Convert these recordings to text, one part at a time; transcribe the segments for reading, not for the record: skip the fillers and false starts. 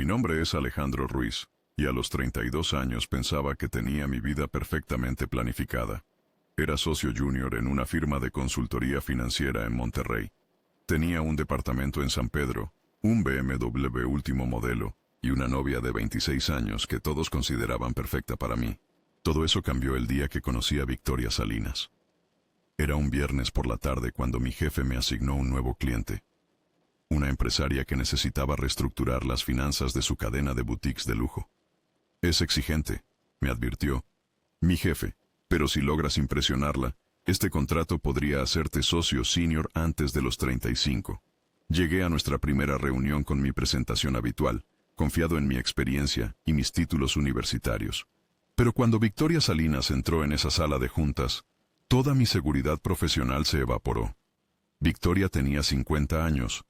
nombre es Alejandro Ruiz, y a los 32 años pensaba que tenía mi vida perfectamente planificada. Era socio junior en una firma de consultoría financiera en Monterrey. Tenía un departamento en San Pedro, un BMW último modelo, y una novia de 26 años que todos consideraban perfecta para mí. Todo eso cambió el día que conocí a Victoria Salinas. Era un viernes por la tarde cuando mi jefe me asignó un nuevo cliente. Una empresaria que necesitaba reestructurar las finanzas de su cadena de boutiques de lujo. Es exigente, me advirtió mi jefe, pero si logras impresionarla, este contrato podría hacerte socio senior antes de los 35. Llegué a nuestra primera reunión con mi presentación habitual, confiado en mi experiencia y mis títulos universitarios. Pero cuando Victoria Salinas entró en esa sala de juntas, toda mi seguridad profesional se evaporó. Victoria tenía 50 años,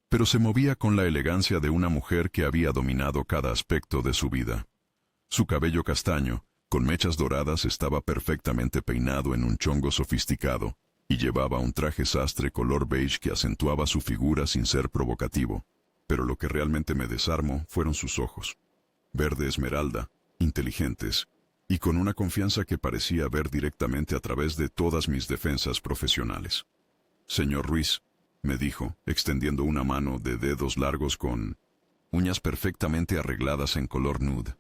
pero se movía con la elegancia de una mujer que había dominado cada aspecto de su vida. Su cabello castaño, con mechas doradas, estaba perfectamente peinado en un chongo sofisticado, y llevaba un traje sastre color beige que acentuaba su figura sin ser provocativo. Pero lo que realmente me desarmó fueron sus ojos. Verde esmeralda, inteligentes, y con una confianza que parecía ver directamente a través de todas mis defensas profesionales. Señor Ruiz, me dijo, extendiendo una mano de dedos largos con uñas perfectamente arregladas en color nude.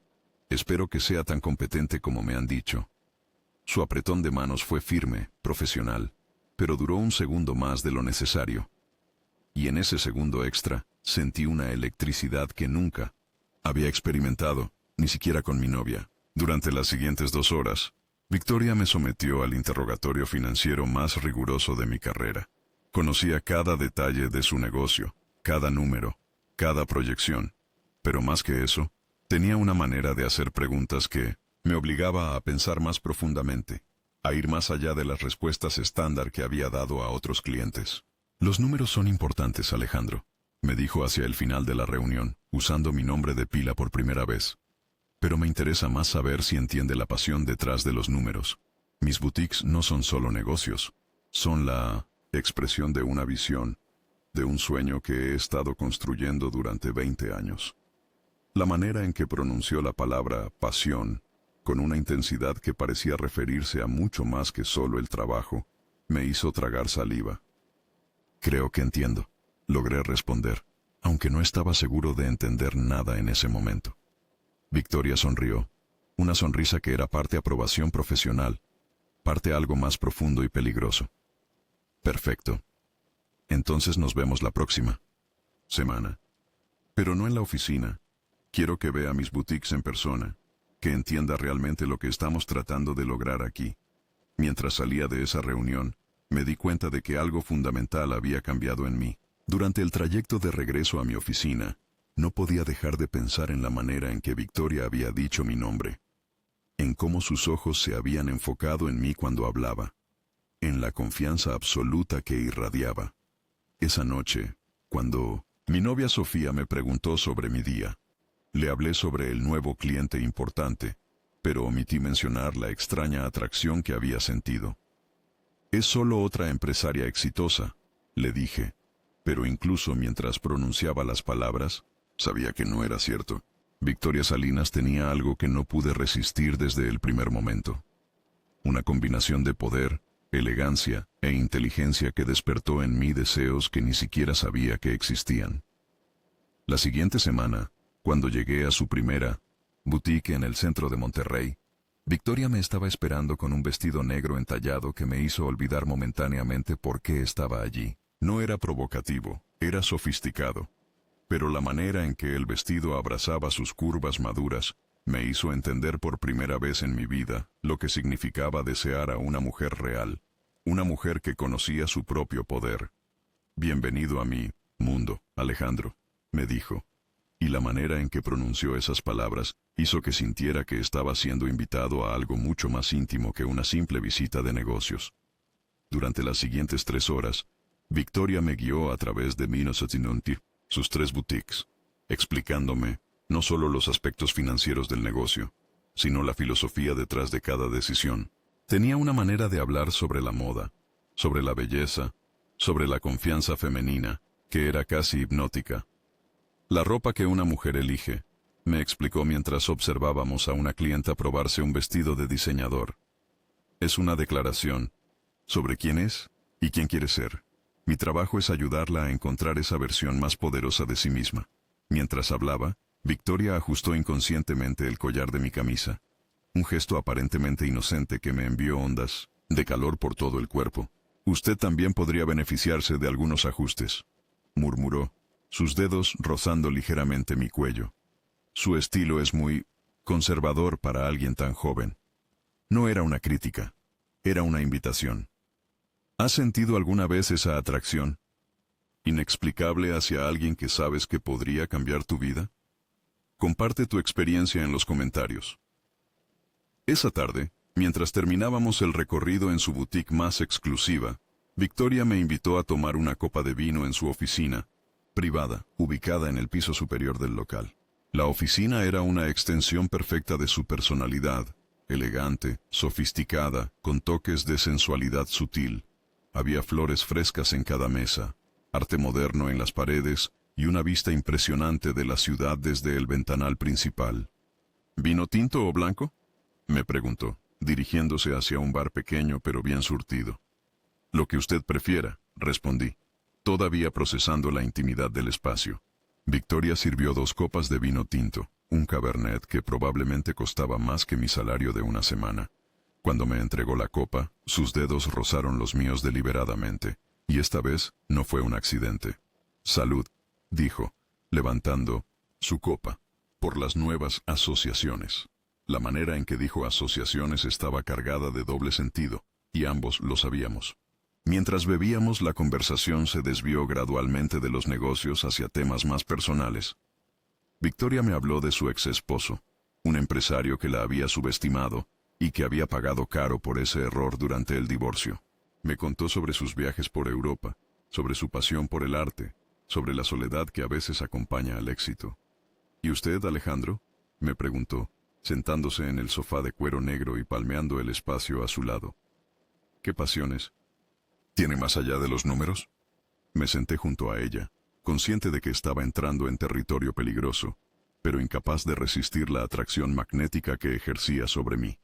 Espero que sea tan competente como me han dicho. Su apretón de manos fue firme, profesional, pero duró un segundo más de lo necesario. Y en ese segundo extra, sentí una electricidad que nunca había experimentado, ni siquiera con mi novia. Durante las siguientes 2 horas, Victoria me sometió al interrogatorio financiero más riguroso de mi carrera. Conocía cada detalle de su negocio, cada número, cada proyección, pero más que eso, tenía una manera de hacer preguntas que me obligaba a pensar más profundamente, a ir más allá de las respuestas estándar que había dado a otros clientes. Los números son importantes, Alejandro, me dijo hacia el final de la reunión, usando mi nombre de pila por primera vez. Pero me interesa más saber si entiende la pasión detrás de los números. Mis boutiques no son solo negocios, son la expresión de una visión, de un sueño que he estado construyendo durante 20 años. La manera en que pronunció la palabra pasión, con una intensidad que parecía referirse a mucho más que solo el trabajo, me hizo tragar saliva. Creo que entiendo, logré responder, aunque no estaba seguro de entender nada en ese momento. Victoria sonrió, una sonrisa que era parte aprobación profesional, parte algo más profundo y peligroso. Perfecto. Entonces nos vemos la próxima semana. Pero no en la oficina. Quiero que vea mis boutiques en persona, que entienda realmente lo que estamos tratando de lograr aquí. Mientras salía de esa reunión, me di cuenta de que algo fundamental había cambiado en mí. Durante el trayecto de regreso a mi oficina, no podía dejar de pensar en la manera en que Victoria había dicho mi nombre, en cómo sus ojos se habían enfocado en mí cuando hablaba, en la confianza absoluta que irradiaba. Esa noche, cuando mi novia Sofía me preguntó sobre mi día, le hablé sobre el nuevo cliente importante, pero omití mencionar la extraña atracción que había sentido. Es solo otra empresaria exitosa, le dije, pero incluso mientras pronunciaba las palabras, sabía que no era cierto. Victoria Salinas tenía algo que no pude resistir desde el primer momento. Una combinación de poder, elegancia e inteligencia que despertó en mí deseos que ni siquiera sabía que existían. La siguiente semana, cuando llegué a su primera boutique en el centro de Monterrey, Victoria me estaba esperando con un vestido negro entallado que me hizo olvidar momentáneamente por qué estaba allí. No era provocativo, era sofisticado. Pero la manera en que el vestido abrazaba sus curvas maduras me hizo entender por primera vez en mi vida lo que significaba desear a una mujer real, una mujer que conocía su propio poder. Bienvenido a mi mundo, Alejandro, me dijo. Y la manera en que pronunció esas palabras hizo que sintiera que estaba siendo invitado a algo mucho más íntimo que una simple visita de negocios. Durante las siguientes 3 horas, Victoria me guió a través de Minosotinunti, sus 3 boutiques, explicándome no solo los aspectos financieros del negocio, sino la filosofía detrás de cada decisión. Tenía una manera de hablar sobre la moda, sobre la belleza, sobre la confianza femenina, que era casi hipnótica. La ropa que una mujer elige me explicó mientras observábamos a una clienta probarse un vestido de diseñador. Es una declaración sobre quién es y quién quiere ser. Mi trabajo es ayudarla a encontrar esa versión más poderosa de sí misma. Mientras hablaba, Victoria ajustó inconscientemente el collar de mi camisa. Un gesto aparentemente inocente que me envió ondas de calor por todo el cuerpo. Usted también podría beneficiarse de algunos ajustes, murmuró, sus dedos rozando ligeramente mi cuello. Su estilo es muy conservador para alguien tan joven. No era una crítica, era una invitación. ¿Has sentido alguna vez esa atracción inexplicable hacia alguien que sabes que podría cambiar tu vida? Comparte tu experiencia en los comentarios. Esa tarde, mientras terminábamos el recorrido en su boutique más exclusiva, Victoria me invitó a tomar una copa de vino en su oficina privada, ubicada en el piso superior del local. La oficina era una extensión perfecta de su personalidad, elegante, sofisticada, con toques de sensualidad sutil. Había flores frescas en cada mesa, arte moderno en las paredes y una vista impresionante de la ciudad desde el ventanal principal. ¿Vino tinto o blanco?, me preguntó, dirigiéndose hacia un bar pequeño pero bien surtido. Lo que usted prefiera, respondí, todavía procesando la intimidad del espacio. Victoria sirvió 2 copas de vino tinto, un cabernet que probablemente costaba más que mi salario de una semana. Cuando me entregó la copa, sus dedos rozaron los míos deliberadamente, y esta vez no fue un accidente. Salud, dijo, levantando su copa, por las nuevas asociaciones. La manera en que dijo asociaciones estaba cargada de doble sentido, y ambos lo sabíamos. Mientras bebíamos, la conversación se desvió gradualmente de los negocios hacia temas más personales. Victoria me habló de su ex esposo, un empresario que la había subestimado y que había pagado caro por ese error durante el divorcio. Me contó sobre sus viajes por Europa, sobre su pasión por el arte, sobre la soledad que a veces acompaña al éxito. ¿Y usted, Alejandro?, me preguntó, sentándose en el sofá de cuero negro y palmeando el espacio a su lado. ¿Qué pasiones tiene más allá de los números? Me senté junto a ella, consciente de que estaba entrando en territorio peligroso, pero incapaz de resistir la atracción magnética que ejercía sobre mí.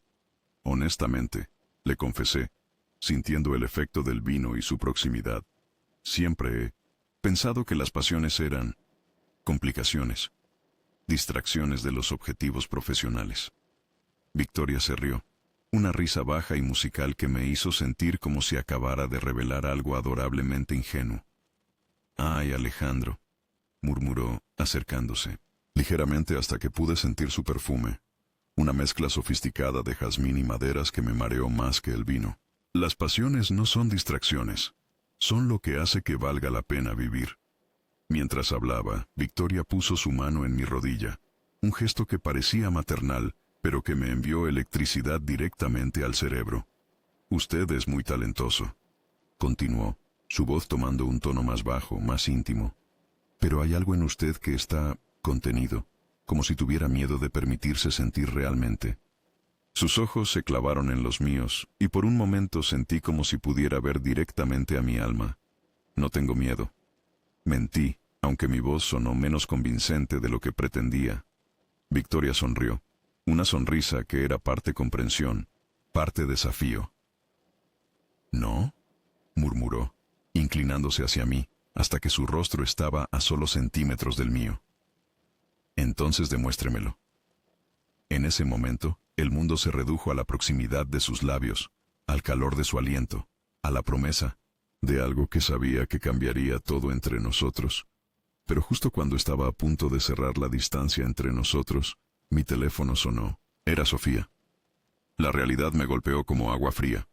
Honestamente, le confesé, sintiendo el efecto del vino y su proximidad, siempre he pensado que las pasiones eran complicaciones, distracciones de los objetivos profesionales. Victoria se rió, una risa baja y musical que me hizo sentir como si acabara de revelar algo adorablemente ingenuo. «Ay, Alejandro», murmuró, acercándose, ligeramente hasta que pude sentir su perfume, una mezcla sofisticada de jazmín y maderas que me mareó más que el vino. Las pasiones no son distracciones, son lo que hace que valga la pena vivir. Mientras hablaba, Victoria puso su mano en mi rodilla, un gesto que parecía maternal, pero que me envió electricidad directamente al cerebro. «Usted es muy talentoso», continuó, su voz tomando un tono más bajo, más íntimo. «Pero hay algo en usted que está contenido, como si tuviera miedo de permitirse sentir realmente». Sus ojos se clavaron en los míos, y por un momento sentí como si pudiera ver directamente a mi alma. «No tengo miedo». Mentí, aunque mi voz sonó menos convincente de lo que pretendía. Victoria sonrió, una sonrisa que era parte comprensión, parte desafío. «¿No?», murmuró, inclinándose hacia mí, hasta que su rostro estaba a solo centímetros del mío. «Entonces demuéstremelo». En ese momento, el mundo se redujo a la proximidad de sus labios, al calor de su aliento, a la promesa de algo que sabía que cambiaría todo entre nosotros. Pero justo cuando estaba a punto de cerrar la distancia entre nosotros, mi teléfono sonó. Era Sofía. La realidad me golpeó como agua fría.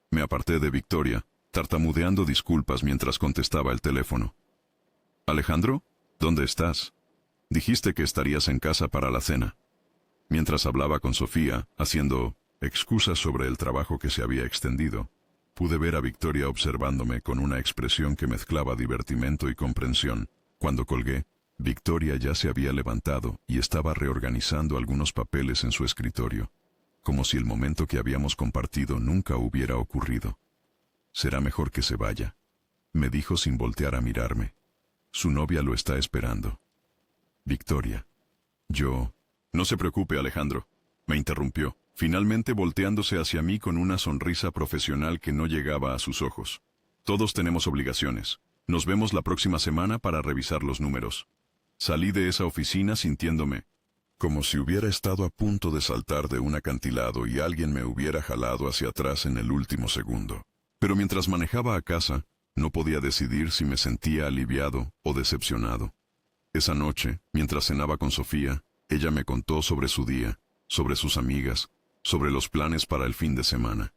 Me aparté de Victoria, tartamudeando disculpas mientras contestaba el teléfono. «Alejandro, ¿dónde estás? Dijiste que estarías en casa para la cena». Mientras hablaba con Sofía, haciendo excusas sobre el trabajo que se había extendido, pude ver a Victoria observándome con una expresión que mezclaba divertimento y comprensión. Cuando colgué, Victoria ya se había levantado y estaba reorganizando algunos papeles en su escritorio, como si el momento que habíamos compartido nunca hubiera ocurrido. «Será mejor que se vaya», me dijo sin voltear a mirarme. «Su novia lo está esperando». «Victoria», Yo... No se preocupe, Alejandro, me interrumpió, finalmente volteándose hacia mí con una sonrisa profesional que no llegaba a sus ojos. Todos tenemos obligaciones. Nos vemos la próxima semana para revisar los números. Salí de esa oficina sintiéndome como si hubiera estado a punto de saltar de un acantilado y alguien me hubiera jalado hacia atrás en el último segundo. Pero mientras manejaba a casa, no podía decidir si me sentía aliviado o decepcionado. Esa noche, mientras cenaba con Sofía, ella me contó sobre su día, sobre sus amigas, sobre los planes para el fin de semana.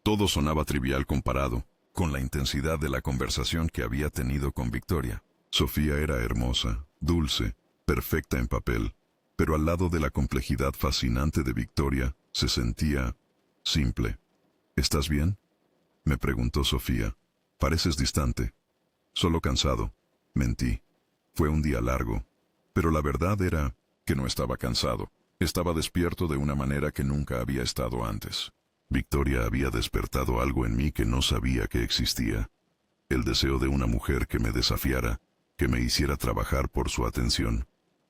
Todo sonaba trivial comparado con la intensidad de la conversación que había tenido con Victoria. Sofía era hermosa, dulce, perfecta en papel, pero al lado de la complejidad fascinante de Victoria, se sentía simple. ¿Estás bien?, me preguntó Sofía. Pareces distante. Solo cansado. Mentí. Fue un día largo, pero la verdad era que no estaba cansado. Estaba despierto de una manera que nunca había estado antes. Victoria había despertado algo en mí que no sabía que existía. El deseo de una mujer que me desafiara, que me hiciera trabajar por su atención,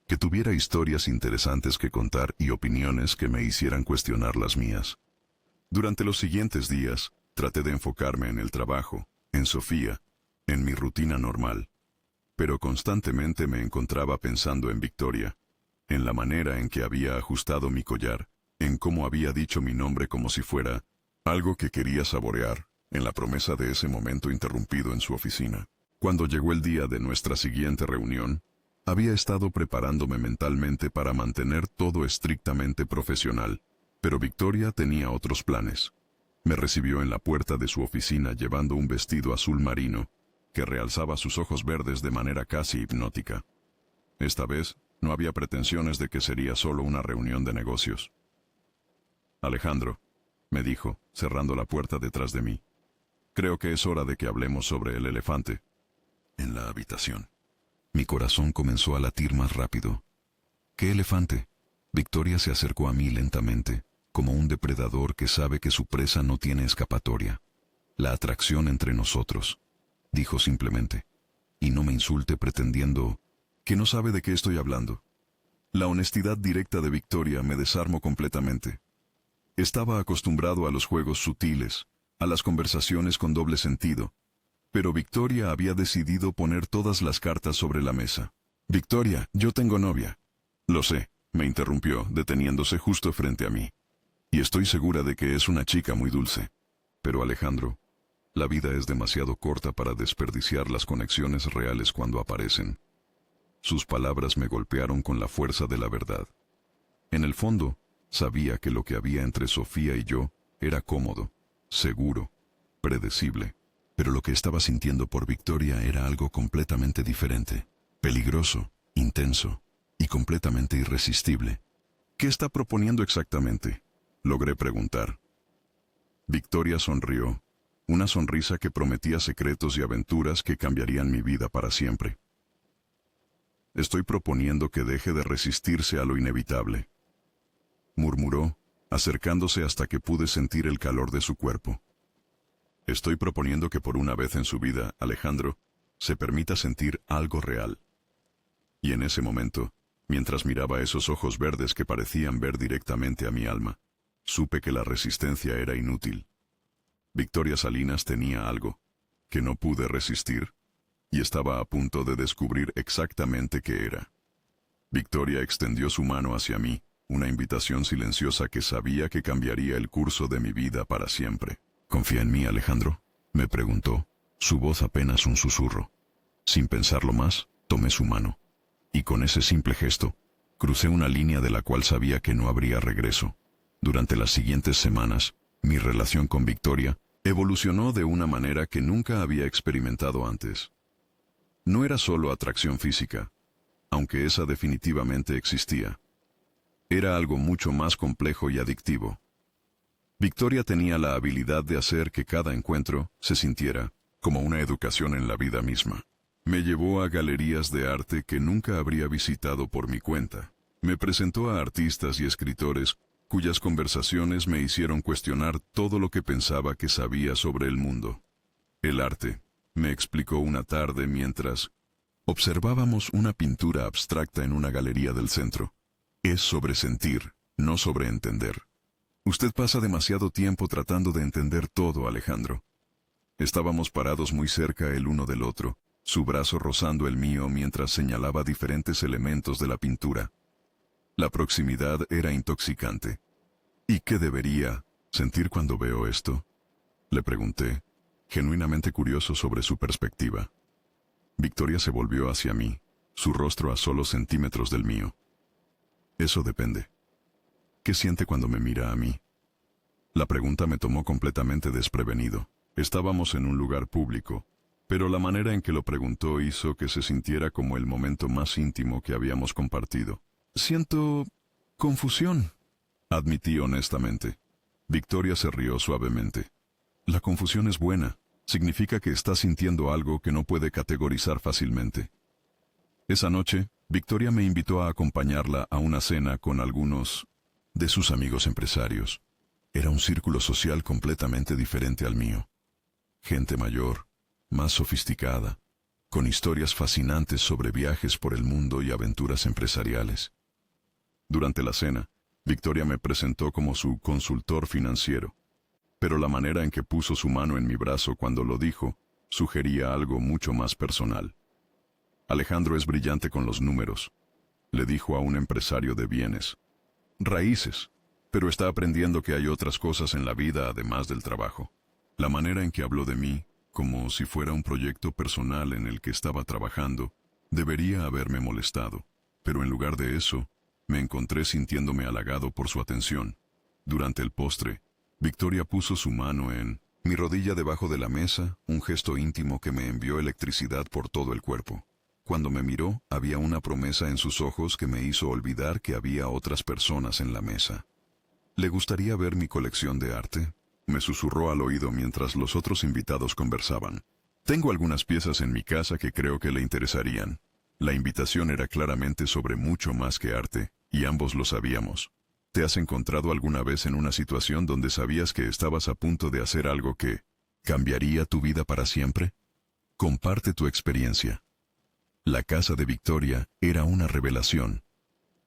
que tuviera historias interesantes que contar y opiniones que me hicieran cuestionar las mías. Durante los siguientes días, traté de enfocarme en el trabajo, en Sofía, en mi rutina normal. Pero constantemente me encontraba pensando en Victoria, en la manera en que había ajustado mi collar, en cómo había dicho mi nombre como si fuera algo que quería saborear, en la promesa de ese momento interrumpido en su oficina. Cuando llegó el día de nuestra siguiente reunión, había estado preparándome mentalmente para mantener todo estrictamente profesional, pero Victoria tenía otros planes. Me recibió en la puerta de su oficina llevando un vestido azul marino, que realzaba sus ojos verdes de manera casi hipnótica. Esta vez, no había pretensiones de que sería solo una reunión de negocios. Alejandro, me dijo, cerrando la puerta detrás de mí. Creo que es hora de que hablemos sobre el elefante en la habitación. Mi corazón comenzó a latir más rápido. ¿Qué elefante? Victoria se acercó a mí lentamente, como un depredador que sabe que su presa no tiene escapatoria. La atracción entre nosotros, dijo simplemente. Y no me insulte pretendiendo que no sabe de qué estoy hablando. La honestidad directa de Victoria me desarmó completamente. Estaba acostumbrado a los juegos sutiles, a las conversaciones con doble sentido, pero Victoria había decidido poner todas las cartas sobre la mesa. Victoria, yo tengo novia. Lo sé, me interrumpió, deteniéndose justo frente a mí. Y estoy segura de que es una chica muy dulce. Pero Alejandro, la vida es demasiado corta para desperdiciar las conexiones reales cuando aparecen. Sus palabras me golpearon con la fuerza de la verdad. En el fondo, sabía que lo que había entre Sofía y yo era cómodo, seguro, predecible. Pero lo que estaba sintiendo por Victoria era algo completamente diferente, peligroso, intenso y completamente irresistible. ¿Qué está proponiendo exactamente?, logré preguntar. Victoria sonrió, una sonrisa que prometía secretos y aventuras que cambiarían mi vida para siempre. Estoy proponiendo que deje de resistirse a lo inevitable, murmuró, acercándose hasta que pude sentir el calor de su cuerpo. Estoy proponiendo que por una vez en su vida, Alejandro, se permita sentir algo real. Y en ese momento, mientras miraba esos ojos verdes que parecían ver directamente a mi alma, supe que la resistencia era inútil. Victoria Salinas tenía algo que no pude resistir, y estaba a punto de descubrir exactamente qué era. Victoria extendió su mano hacia mí, una invitación silenciosa que sabía que cambiaría el curso de mi vida para siempre. ¿Confía en mí, Alejandro?, me preguntó, su voz apenas un susurro. Sin pensarlo más, tomé su mano, y con ese simple gesto, crucé una línea de la cual sabía que no habría regreso. Durante las siguientes semanas, mi relación con Victoria evolucionó de una manera que nunca había experimentado antes. No era solo atracción física, aunque esa definitivamente existía. Era algo mucho más complejo y adictivo. Victoria tenía la habilidad de hacer que cada encuentro se sintiera como una educación en la vida misma. Me llevó a galerías de arte que nunca habría visitado por mi cuenta. Me presentó a artistas y escritores cuyas conversaciones me hicieron cuestionar todo lo que pensaba que sabía sobre el mundo. El arte, me explicó una tarde mientras observábamos una pintura abstracta en una galería del centro, Es sobre sentir, no sobre entender. Usted pasa demasiado tiempo tratando de entender todo, Alejandro. Estábamos parados muy cerca el uno del otro, su brazo rozando el mío mientras señalaba diferentes elementos de la pintura. La proximidad era intoxicante. ¿Y qué debería sentir cuando veo esto?, le pregunté, genuinamente curioso sobre su perspectiva. Victoria se volvió hacia mí, su rostro a solo centímetros del mío. Eso depende. ¿Qué siente cuando me mira a mí? La pregunta me tomó completamente desprevenido. Estábamos en un lugar público, pero la manera en que lo preguntó hizo que se sintiera como el momento más íntimo que habíamos compartido. Siento confusión, admití honestamente. Victoria se rió suavemente. La confusión es buena. Significa que está sintiendo algo que no puede categorizar fácilmente. Esa noche, Victoria me invitó a acompañarla a una cena con algunos de sus amigos empresarios. Era un círculo social completamente diferente al mío. Gente mayor, más sofisticada, con historias fascinantes sobre viajes por el mundo y aventuras empresariales. Durante la cena, Victoria me presentó como su consultor financiero, pero la manera en que puso su mano en mi brazo cuando lo dijo sugería algo mucho más personal. Alejandro es brillante con los números, le dijo a un empresario de bienes raíces, pero está aprendiendo que hay otras cosas en la vida además del trabajo. La manera en que habló de mí, como si fuera un proyecto personal en el que estaba trabajando, debería haberme molestado, pero en lugar de eso, me encontré sintiéndome halagado por su atención. Durante el postre, Victoria puso su mano en mi rodilla debajo de la mesa, un gesto íntimo que me envió electricidad por todo el cuerpo. Cuando me miró, había una promesa en sus ojos que me hizo olvidar que había otras personas en la mesa. ¿Le gustaría ver mi colección de arte?, me susurró al oído mientras los otros invitados conversaban. Tengo algunas piezas en mi casa que creo que le interesarían. La invitación era claramente sobre mucho más que arte, y ambos lo sabíamos. ¿Te has encontrado alguna vez en una situación donde sabías que estabas a punto de hacer algo que cambiaría tu vida para siempre? Comparte tu experiencia. La casa de Victoria era una revelación.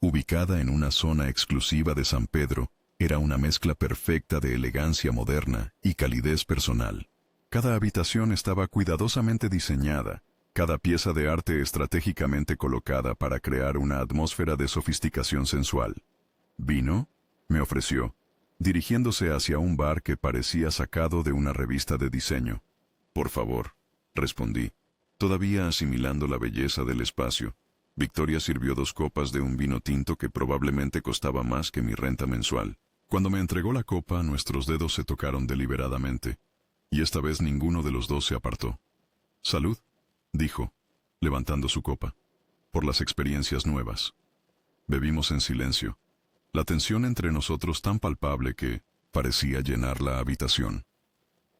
Ubicada en una zona exclusiva de San Pedro, era una mezcla perfecta de elegancia moderna y calidez personal. Cada habitación estaba cuidadosamente diseñada, cada pieza de arte estratégicamente colocada para crear una atmósfera de sofisticación sensual. ¿Vino?, me ofreció, dirigiéndose hacia un bar que parecía sacado de una revista de diseño. Por favor, respondí, todavía asimilando la belleza del espacio. Victoria sirvió 2 copas de un vino tinto que probablemente costaba más que mi renta mensual. Cuando me entregó la copa, nuestros dedos se tocaron deliberadamente, y esta vez ninguno de los dos se apartó. «Salud», dijo, levantando su copa, «por las experiencias nuevas». Bebimos en silencio, la tensión entre nosotros tan palpable que parecía llenar la habitación.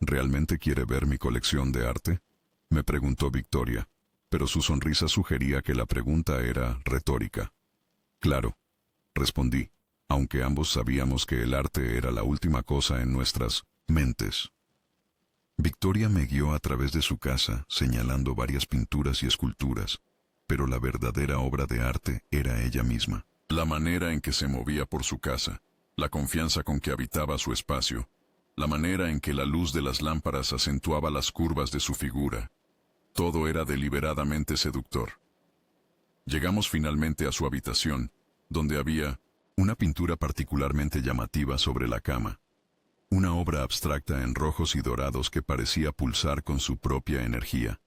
«¿Realmente quiere ver mi colección de arte?», me preguntó Victoria, pero su sonrisa sugería que la pregunta era retórica. «Claro», respondí, aunque ambos sabíamos que el arte era la última cosa en nuestras mentes. Victoria me guió a través de su casa, señalando varias pinturas y esculturas, pero la verdadera obra de arte era ella misma. La manera en que se movía por su casa, la confianza con que habitaba su espacio, la manera en que la luz de las lámparas acentuaba las curvas de su figura, todo era deliberadamente seductor. Llegamos finalmente a su habitación, donde había una pintura particularmente llamativa sobre la cama. Una obra abstracta en rojos y dorados que parecía pulsar con su propia energía.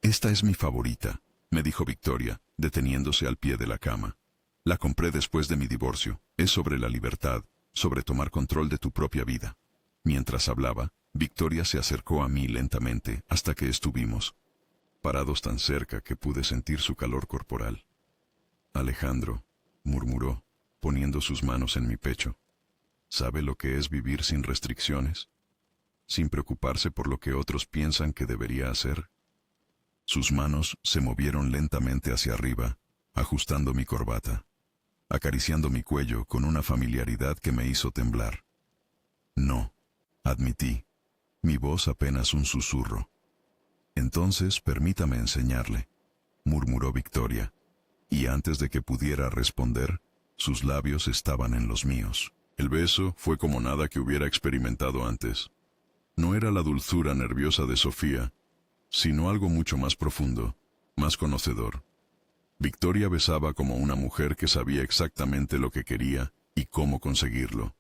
«Esta es mi favorita», me dijo Victoria, deteniéndose al pie de la cama. «La compré después de mi divorcio. Es sobre la libertad, sobre tomar control de tu propia vida». Mientras hablaba, Victoria se acercó a mí lentamente hasta que estuvimos parados tan cerca que pude sentir su calor corporal. «Alejandro», murmuró, poniendo sus manos en mi pecho. ¿Sabe lo que es vivir sin restricciones? Sin preocuparse por lo que otros piensan que debería hacer. Sus manos se movieron lentamente hacia arriba, ajustando mi corbata, acariciando mi cuello con una familiaridad que me hizo temblar. «No», admití, mi voz apenas un susurro. «Entonces permítame enseñarle», murmuró Victoria, y antes de que pudiera responder, Sus labios estaban en los míos. El beso fue como nada que hubiera experimentado antes. No era la dulzura nerviosa de Sofía, sino algo mucho más profundo, más conocedor. Victoria besaba como una mujer que sabía exactamente lo que quería y cómo conseguirlo.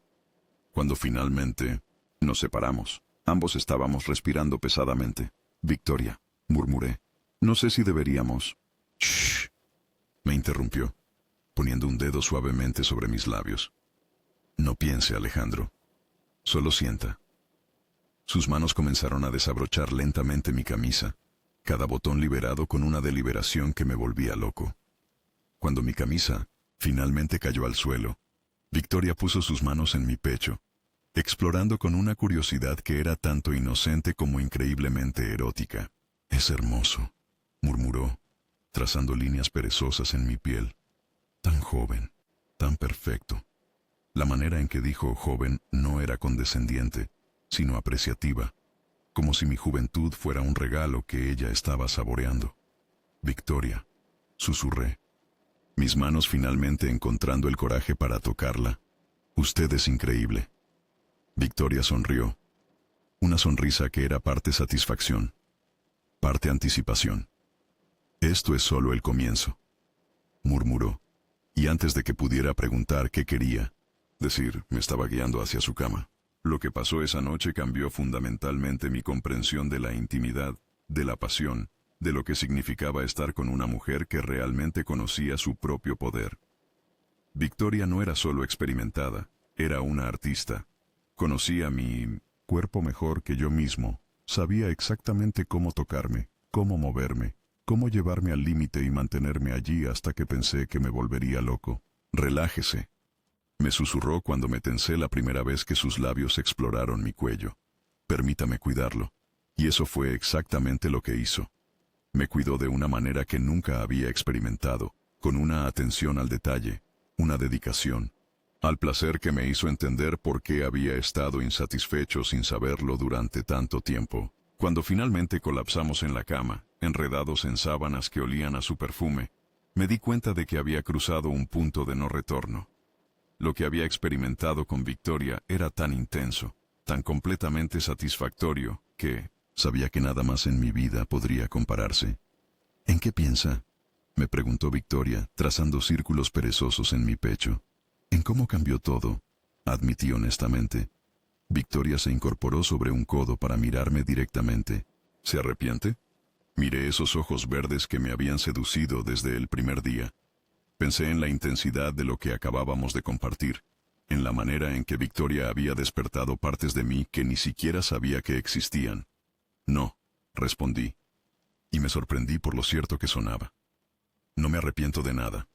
Cuando finalmente nos separamos, ambos estábamos respirando pesadamente. Victoria, murmuré, no sé si deberíamos... Shh, me interrumpió, poniendo un dedo suavemente sobre mis labios. No piense, Alejandro. Solo sienta. Sus manos comenzaron a desabrochar lentamente mi camisa, cada botón liberado con una deliberación que me volvía loco. Cuando mi camisa finalmente cayó al suelo, Victoria puso sus manos en mi pecho, explorando con una curiosidad que era tanto inocente como increíblemente erótica. «Es hermoso», murmuró, trazando líneas perezosas en mi piel. «Tan joven, tan perfecto». La manera en que dijo joven no era condescendiente, sino apreciativa, como si mi juventud fuera un regalo que ella estaba saboreando. «Victoria», susurré, mis manos finalmente encontrando el coraje para tocarla. «Usted es increíble». Victoria sonrió, una sonrisa que era parte satisfacción, parte anticipación. «Esto es solo el comienzo», murmuró, y antes de que pudiera preguntar qué quería decir, me estaba guiando hacia su cama. Lo que pasó esa noche cambió fundamentalmente mi comprensión de la intimidad, de la pasión, de lo que significaba estar con una mujer que realmente conocía su propio poder. Victoria no era solo experimentada, era una artista. Conocía mi cuerpo mejor que yo mismo, sabía exactamente cómo tocarme, cómo moverme, cómo llevarme al límite y mantenerme allí hasta que pensé que me volvería loco. «Relájese», me susurró cuando me tensé la primera vez que sus labios exploraron mi cuello. «Permítame cuidarlo». Y eso fue exactamente lo que hizo. Me cuidó de una manera que nunca había experimentado, con una atención al detalle, una dedicación, al placer que me hizo entender por qué había estado insatisfecho sin saberlo durante tanto tiempo. Cuando finalmente colapsamos en la cama, enredados en sábanas que olían a su perfume, me di cuenta de que había cruzado un punto de no retorno. Lo que había experimentado con Victoria era tan intenso, tan completamente satisfactorio, que sabía que nada más en mi vida podría compararse. «¿En qué piensa?», me preguntó Victoria, trazando círculos perezosos en mi pecho. «¿En cómo cambió todo?», admití honestamente. Victoria se incorporó sobre un codo para mirarme directamente. «¿Se arrepiente?». Miré esos ojos verdes que me habían seducido desde el primer día. Pensé en la intensidad de lo que acabábamos de compartir, en la manera en que Victoria había despertado partes de mí que ni siquiera sabía que existían. «No», respondí, y me sorprendí por lo cierto que sonaba. «No me arrepiento de nada».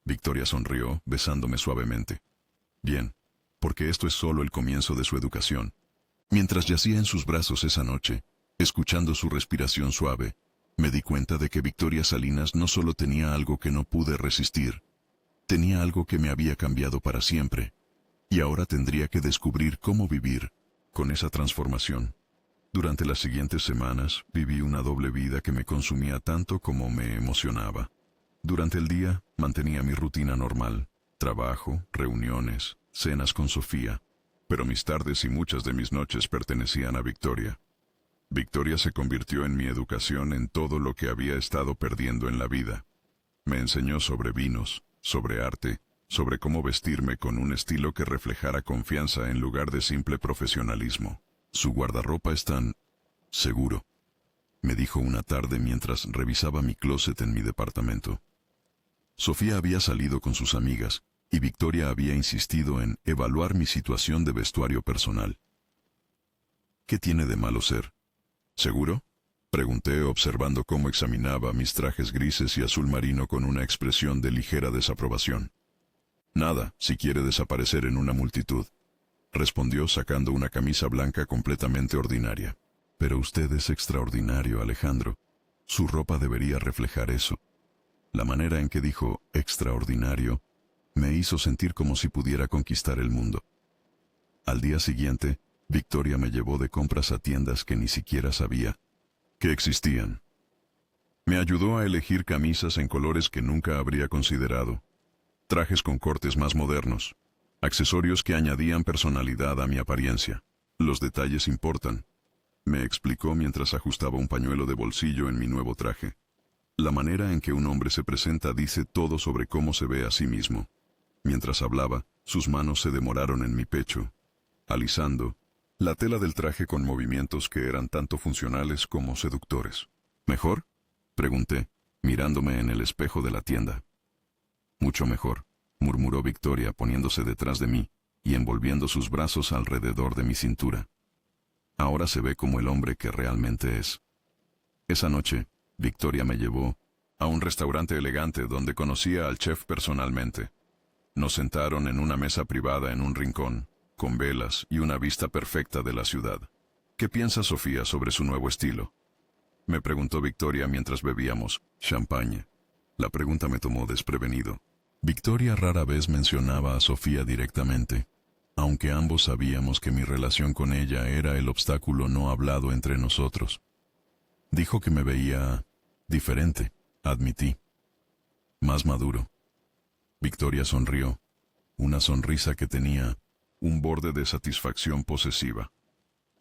Victoria sonrió, besándome suavemente. «Bien, porque esto es solo el comienzo de su educación». Mientras yacía en sus brazos esa noche, escuchando su respiración suave, me di cuenta de que Victoria Salinas no solo tenía algo que no pude resistir, tenía algo que me había cambiado para siempre, y ahora tendría que descubrir cómo vivir con esa transformación. Durante las siguientes semanas viví una doble vida que me consumía tanto como me emocionaba. Durante el día mantenía mi rutina normal, trabajo, reuniones, cenas con Sofía, pero mis tardes y muchas de mis noches pertenecían a Victoria. Victoria se convirtió en mi educación en todo lo que había estado perdiendo en la vida. Me enseñó sobre vinos, sobre arte, sobre cómo vestirme con un estilo que reflejara confianza en lugar de simple profesionalismo. «Su guardarropa es tan seguro», me dijo una tarde mientras revisaba mi closet en mi departamento. Sofía había salido con sus amigas, y Victoria había insistido en evaluar mi situación de vestuario personal. «¿Qué tiene de malo ser seguro?», pregunté observando cómo examinaba mis trajes grises y azul marino con una expresión de ligera desaprobación. «Nada, si quiere desaparecer en una multitud», respondió sacando una camisa blanca completamente ordinaria. «Pero usted es extraordinario, Alejandro. Su ropa debería reflejar eso». La manera en que dijo «extraordinario» me hizo sentir como si pudiera conquistar el mundo. Al día siguiente, Victoria me llevó de compras a tiendas que ni siquiera sabía que existían. Me ayudó a elegir camisas en colores que nunca habría considerado. trajes con cortes más modernos, accesorios que añadían personalidad a mi apariencia. Los detalles importan, me explicó mientras ajustaba un pañuelo de bolsillo en mi nuevo traje. La manera en que un hombre se presenta dice todo sobre cómo se ve a sí mismo. Mientras hablaba, sus manos se demoraron en mi pecho, alisando la tela del traje con movimientos que eran tanto funcionales como seductores. ¿Mejor?, pregunté, mirándome en el espejo de la tienda. Mucho mejor, murmuró Victoria poniéndose detrás de mí y envolviendo sus brazos alrededor de mi cintura. Ahora se ve como el hombre que realmente es. Esa noche, Victoria me llevó a un restaurante elegante donde conocía al chef personalmente. Nos sentaron en una mesa privada en un rincón, con velas y una vista perfecta de la ciudad. ¿Qué piensa Sofía sobre su nuevo estilo?, me preguntó Victoria mientras bebíamos champaña. La pregunta me tomó desprevenido. Victoria rara vez mencionaba a Sofía directamente, aunque ambos sabíamos que mi relación con ella era el obstáculo no hablado entre nosotros. Dijo que me veía diferente, admití. Más maduro. Victoria sonrió, una sonrisa que tenía un borde de satisfacción posesiva.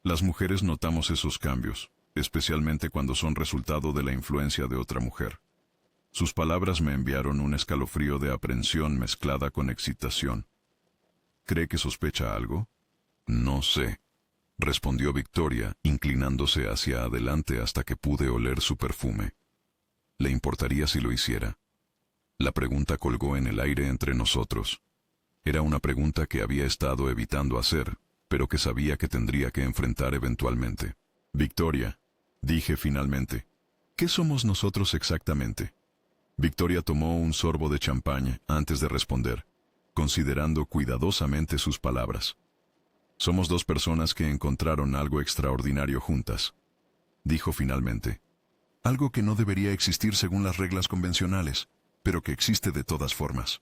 Las mujeres notamos esos cambios, especialmente cuando son resultado de la influencia de otra mujer. Sus palabras me enviaron un escalofrío de aprensión mezclada con excitación. ¿Cree que sospecha algo? No sé, respondió Victoria, inclinándose hacia adelante hasta que pude oler su perfume. ¿Le importaría si lo hiciera? La pregunta colgó en el aire entre nosotros. Era una pregunta que había estado evitando hacer, pero que sabía que tendría que enfrentar eventualmente. Victoria, dije finalmente, ¿qué somos nosotros exactamente? Victoria tomó un sorbo de champaña antes de responder, considerando cuidadosamente sus palabras. Somos dos personas que encontraron algo extraordinario juntas, dijo finalmente. Algo que no debería existir según las reglas convencionales, pero que existe de todas formas.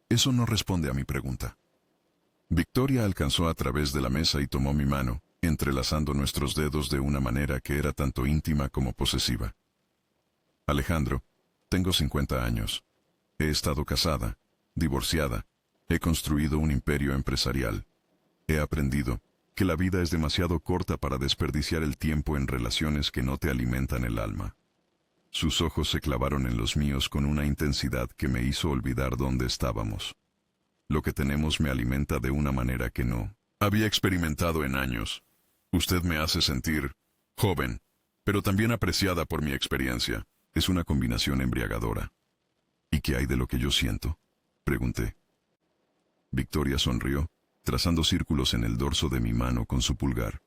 Eso no responde a mi pregunta. Victoria alcanzó a través de la mesa y tomó mi mano, entrelazando nuestros dedos de una manera que era tanto íntima como posesiva. Alejandro, tengo 50 años. He estado casada, divorciada, he construido un imperio empresarial. He aprendido que la vida es demasiado corta para desperdiciar el tiempo en relaciones que no te alimentan el alma. Sus ojos se clavaron en los míos con una intensidad que me hizo olvidar dónde estábamos. Lo que tenemos me alimenta de una manera que no había experimentado en años. Usted me hace sentir joven, pero también apreciada por mi experiencia. Es una combinación embriagadora. ¿Y qué hay de lo que yo siento?, pregunté. Victoria sonrió, trazando círculos en el dorso de mi mano con su pulgar.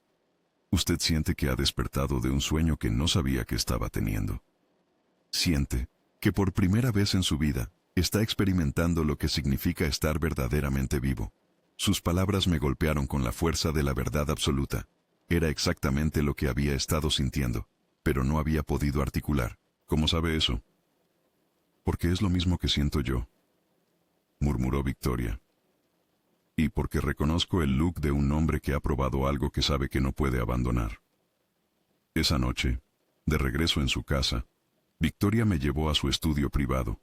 Usted siente que ha despertado de un sueño que no sabía que estaba teniendo. Siente que por primera vez en su vida está experimentando lo que significa estar verdaderamente vivo. Sus palabras me golpearon con la fuerza de la verdad absoluta. Era exactamente lo que había estado sintiendo, pero no había podido articular. ¿Cómo sabe eso? Porque es lo mismo que siento yo, murmuró Victoria. Y porque reconozco el look de un hombre que ha probado algo que sabe que no puede abandonar. Esa noche, de regreso en su casa, Victoria me llevó a su estudio privado,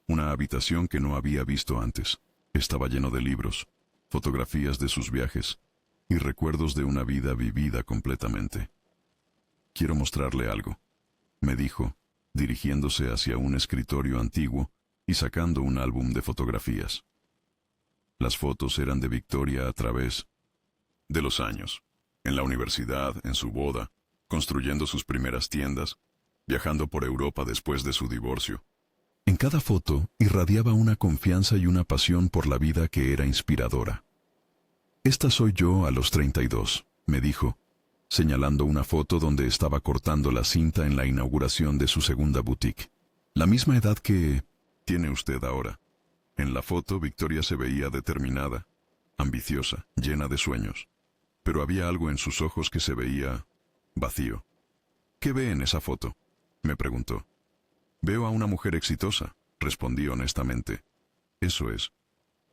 una habitación que no había visto antes. Estaba lleno de libros, fotografías de sus viajes y recuerdos de una vida vivida completamente. Quiero mostrarle algo, me dijo, dirigiéndose hacia un escritorio antiguo y sacando un álbum de fotografías. Las fotos eran de Victoria a través de los años, en la universidad, en su boda, construyendo sus primeras tiendas, viajando por Europa después de su divorcio. En cada foto irradiaba una confianza y una pasión por la vida que era inspiradora. Esta soy yo a los 32, me dijo, señalando una foto donde estaba cortando la cinta en la inauguración de su segunda boutique. La misma edad que tiene usted ahora. En la foto, Victoria se veía determinada, ambiciosa, llena de sueños. Pero había algo en sus ojos que se veía vacío. ¿Qué ve en esa foto?, me preguntó. Veo a una mujer exitosa, respondí honestamente. Eso es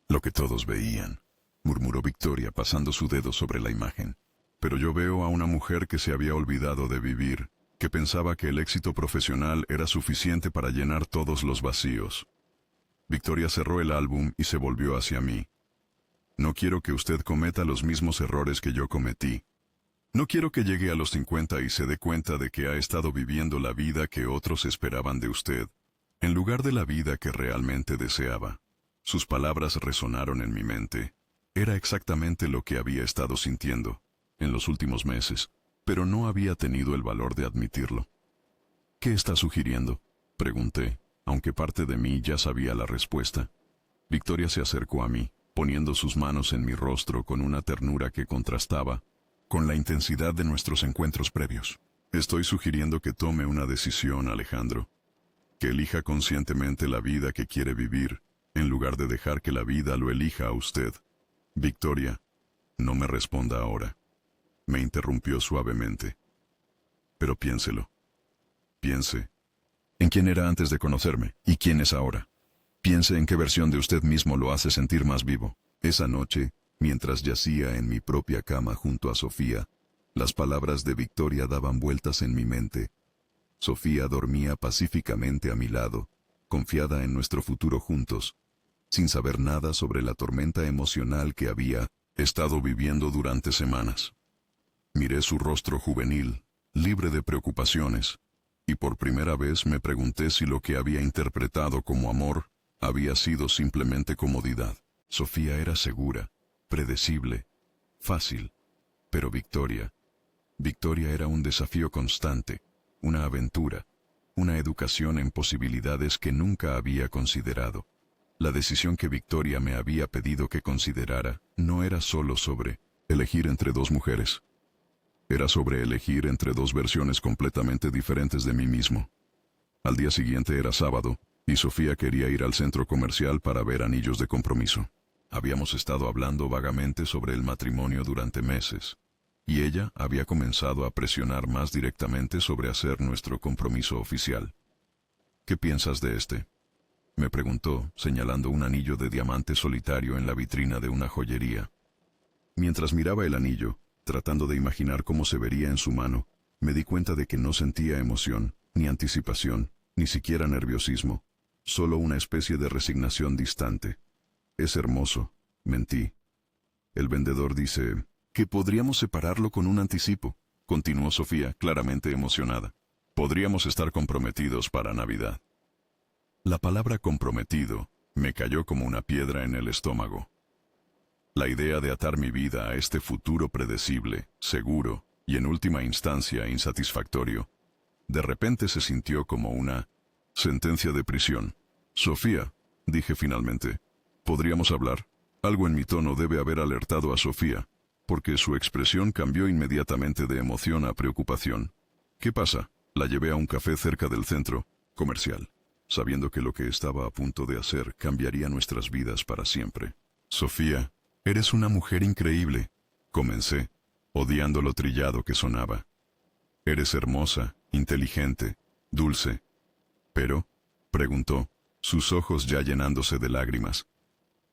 lo que todos veían, murmuró Victoria pasando su dedo sobre la imagen. Pero yo veo a una mujer que se había olvidado de vivir, que pensaba que el éxito profesional era suficiente para llenar todos los vacíos. Victoria cerró el álbum y se volvió hacia mí. No quiero que usted cometa los mismos errores que yo cometí. No quiero que llegue a los 50 y se dé cuenta de que ha estado viviendo la vida que otros esperaban de usted, en lugar de la vida que realmente deseaba. Sus palabras resonaron en mi mente. Era exactamente lo que había estado sintiendo en los últimos meses, pero no había tenido el valor de admitirlo. ¿Qué está sugiriendo?, pregunté, aunque parte de mí ya sabía la respuesta. Victoria se acercó a mí, poniendo sus manos en mi rostro con una ternura que contrastaba con la intensidad de nuestros encuentros previos. Estoy sugiriendo que tome una decisión, Alejandro. Que elija conscientemente la vida que quiere vivir, en lugar de dejar que la vida lo elija a usted. Victoria, no me responda ahora. Me interrumpió suavemente. Pero piénselo. Piense en quién era antes de conocerme y quién es ahora. Piense en qué versión de usted mismo lo hace sentir más vivo. Esa noche, mientras yacía en mi propia cama junto a Sofía, las palabras de Victoria daban vueltas en mi mente. Sofía dormía pacíficamente a mi lado, confiada en nuestro futuro juntos, sin saber nada sobre la tormenta emocional que había estado viviendo durante semanas. Miré su rostro juvenil, libre de preocupaciones, y por primera vez me pregunté si lo que había interpretado como amor había sido simplemente comodidad. Sofía era segura, predecible, fácil, pero Victoria era un desafío constante, una aventura, una educación en posibilidades que nunca había considerado. La decisión que Victoria me había pedido que considerara no era solo sobre elegir entre dos mujeres. Era sobre elegir entre dos versiones completamente diferentes de mí mismo. Al día siguiente era sábado, y Sofía quería ir al centro comercial para ver anillos de compromiso. Habíamos estado hablando vagamente sobre el matrimonio durante meses, y ella había comenzado a presionar más directamente sobre hacer nuestro compromiso oficial. ¿Qué piensas de este?, me preguntó, señalando un anillo de diamante solitario en la vitrina de una joyería. Mientras miraba el anillo, tratando de imaginar cómo se vería en su mano, me di cuenta de que no sentía emoción, ni anticipación, ni siquiera nerviosismo, solo una especie de resignación distante. Es hermoso, mentí. El vendedor dice que podríamos separarlo con un anticipo, continuó Sofía, claramente emocionada. Podríamos estar comprometidos para Navidad. La palabra comprometido me cayó como una piedra en el estómago. La idea de atar mi vida a este futuro predecible, seguro y en última instancia insatisfactorio, de repente se sintió como una sentencia de prisión. Sofía, dije finalmente, ¿podríamos hablar? Algo en mi tono debe haber alertado a Sofía, porque su expresión cambió inmediatamente de emoción a preocupación. ¿Qué pasa? La llevé a un café cerca del centro comercial, sabiendo que lo que estaba a punto de hacer cambiaría nuestras vidas para siempre. Sofía, eres una mujer increíble, comencé, odiando lo trillado que sonaba. Eres hermosa, inteligente, dulce. ¿Pero?, preguntó, sus ojos ya llenándose de lágrimas.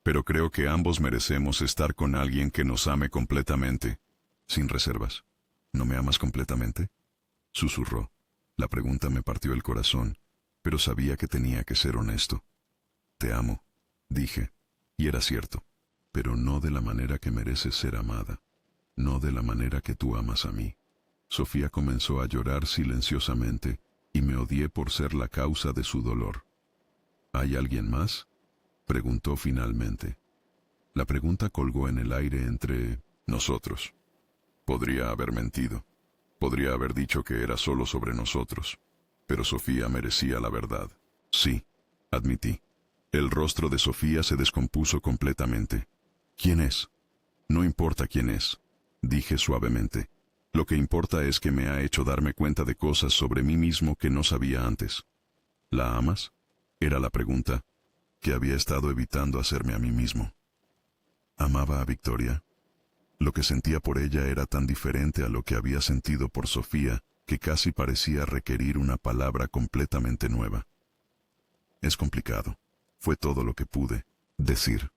Pero creo que ambos merecemos estar con alguien que nos ame completamente, sin reservas. ¿No me amas completamente?, susurró. La pregunta me partió el corazón, pero sabía que tenía que ser honesto. Te amo, dije, y era cierto, pero no de la manera que mereces ser amada, no de la manera que tú amas a mí. Sofía comenzó a llorar silenciosamente, y me odié por ser la causa de su dolor. ¿Hay alguien más?, preguntó finalmente. La pregunta colgó en el aire entre nosotros. Podría haber mentido. Podría haber dicho que era solo sobre nosotros. Pero Sofía merecía la verdad. Sí, admití. El rostro de Sofía se descompuso completamente. ¿Quién es? No importa quién es, dije suavemente. Lo que importa es que me ha hecho darme cuenta de cosas sobre mí mismo que no sabía antes. ¿La amas?, era la pregunta que había estado evitando hacerme a mí mismo. ¿Amaba a Victoria? Lo que sentía por ella era tan diferente a lo que había sentido por Sofía que casi parecía requerir una palabra completamente nueva. Es complicado, fue todo lo que pude decir.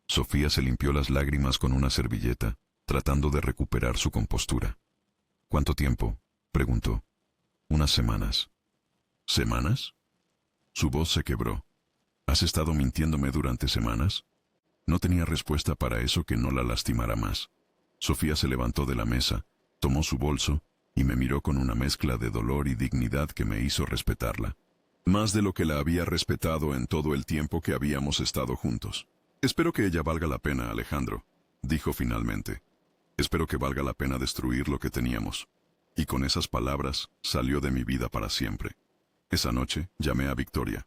Sofía se limpió las lágrimas con una servilleta, tratando de recuperar su compostura. ¿Cuánto tiempo?, preguntó. Unas semanas. ¿Semanas? Su voz se quebró. ¿Has estado mintiéndome durante semanas? No tenía respuesta para eso que no la lastimara más. Sofía se levantó de la mesa, tomó su bolso y me miró con una mezcla de dolor y dignidad que me hizo respetarla. Más de lo que la había respetado en todo el tiempo que habíamos estado juntos. Espero que ella valga la pena, Alejandro, dijo finalmente. Espero que valga la pena destruir lo que teníamos. Y con esas palabras salió de mi vida para siempre. Esa noche llamé a Victoria.